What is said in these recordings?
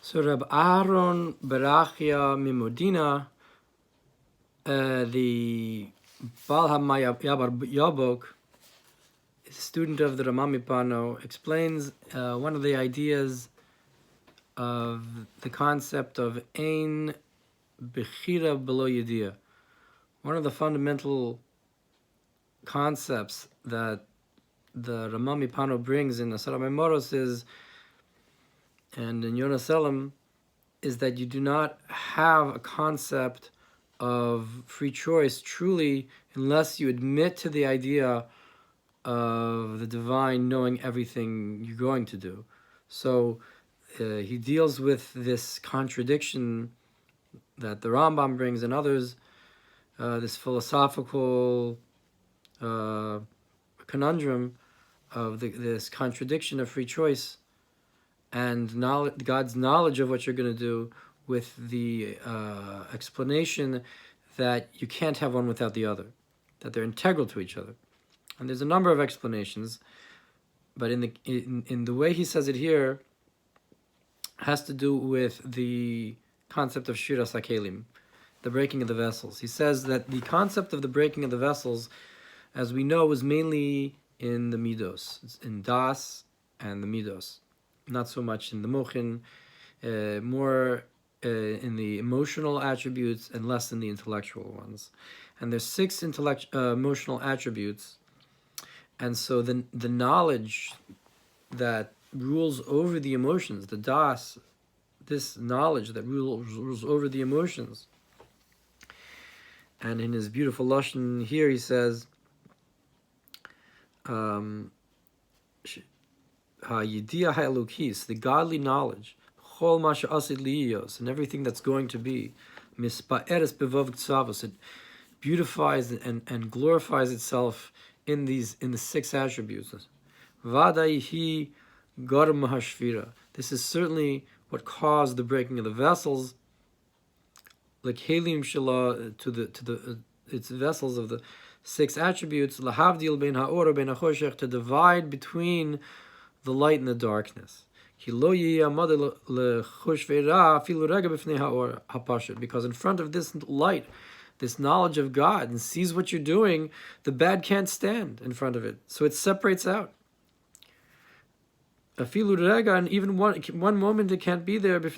So Reb Aharon Berakhia Mimodina, the Baal Yabok, student of the Ramami Pano, explains one of the ideas of the concept of ein bechira below yedi'a. One of the fundamental concepts that the Ramami Pano brings in Asara Memoros is, and in Yonas Elam, is that you do not have a concept of free choice truly unless you admit to the idea of the divine knowing everything you're going to do. So he deals with this contradiction that the Rambam brings and others, this philosophical conundrum of this contradiction of free choice and God's knowledge of what you're going to do, with the explanation that you can't have one without the other, that they're integral to each other. And there's a number of explanations, but in the way he says it here, has to do with the concept of shiras hakelim, the breaking of the vessels. He says that the concept of the breaking of the vessels, as we know, was mainly in the midos, it's in das and the midos, not so much in the mochin, more in the emotional attributes and less in the intellectual ones. And there's 6 emotional attributes, and so the knowledge that rules over the emotions, the das, this knowledge that rules over the emotions. And in his beautiful lashon here, he says, Yedi'a ha'elokis, the godly knowledge, chol ma she'asid liyos, and everything that's going to be, mispa'eres bevav tzavos, it beautifies and glorifies itself in the 6 attributes. Vadai hi garm hashvira. This is certainly what caused the breaking of the vessels, like helim shala, to its vessels of the 6 attributes, lahavdil ben ha'or ben ha'choshech, to divide between the light and the darkness. Because in front of this light, this knowledge of God, and sees what you're doing, the bad can't stand in front of it. So it separates out. And even one moment it can't be there in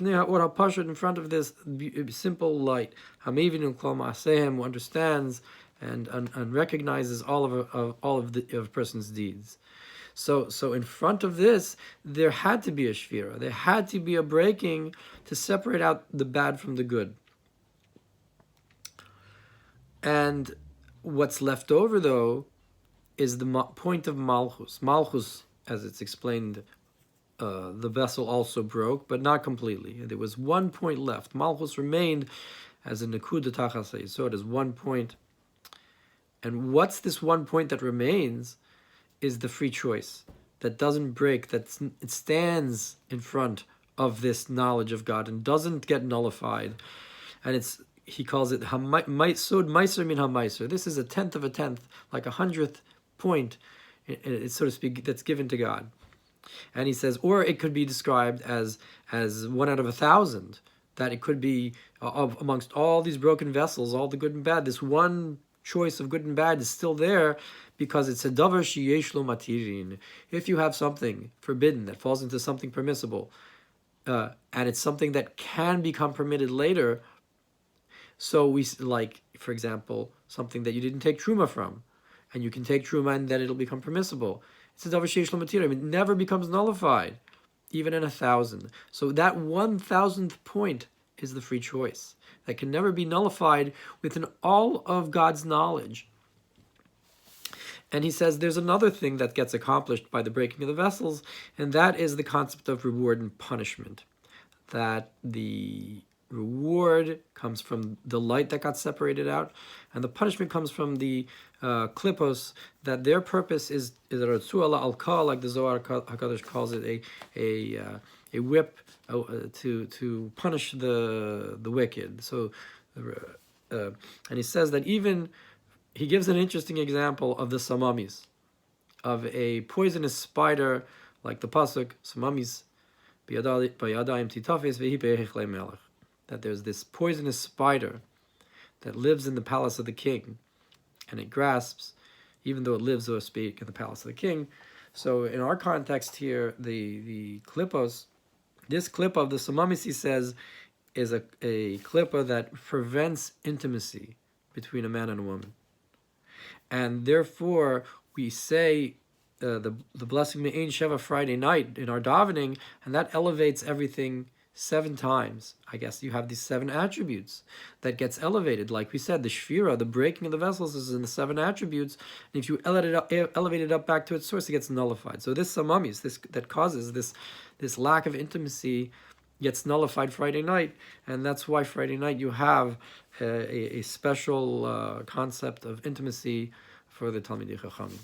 front of this simple light. Who understands and recognizes all of a person's deeds. So in front of this, there had to be a shvira. There had to be a breaking to separate out the bad from the good. And what's left over, though, is the point of Malchus. Malchus, as it's explained, the vessel also broke, but not completely. There was 1 point left. Malchus remained as a nekuda tachas hayesod, as 1 point. And what's this 1 point that remains? Is the free choice that doesn't break, it stands in front of this knowledge of God and doesn't get nullified. And he calls it sod meiser min ha-meiser. This is 1/10 of a tenth, like 100th point, so to speak, that's given to God. And he says, or it could be described as 1 out of 1,000, that it could be amongst all these broken vessels, all the good and bad, this one choice of good and bad is still there, because it's a davar sheyesh lo matirin. If you have something forbidden that falls into something permissible, and it's something that can become permitted later, so we, like, for example, something that you didn't take truma from, and you can take truma and then it'll become permissible. It's a davar sheyesh lo matirin. It never becomes nullified, even in 1,000. So that 1,000th point is the free choice that can never be nullified within all of God's knowledge. And he says there's another thing that gets accomplished by the breaking of the vessels, and that is the concept of reward and punishment. That the reward comes from the light that got separated out, and the punishment comes from the klipos, that their purpose is ratzu ala al-kal, like the Zohar HaKadosh calls it, a whip to punish the wicked. So, and he says that even, he gives an interesting example of the samamis, of a poisonous spider, like the pasuk, samamis that there's this poisonous spider that lives in the palace of the king, and it grasps, even though it lives, so to speak, in the palace of the king. So in our context here, the klippos, this klippa of the samamis, he says, is a klippa that prevents intimacy between a man and a woman. And therefore, we say the blessing Me'ein Sheva Friday night in our davening, and that elevates everything 7 times. I guess you have these 7 attributes that gets elevated. Like we said, the Sefira, the breaking of the vessels, is in the 7 attributes. And if you elevate it up back to its source, it gets nullified. So this samamis, this that causes this lack of intimacy, gets nullified Friday night, and that's why Friday night you have a special concept of intimacy for the Talmidei Chachamim.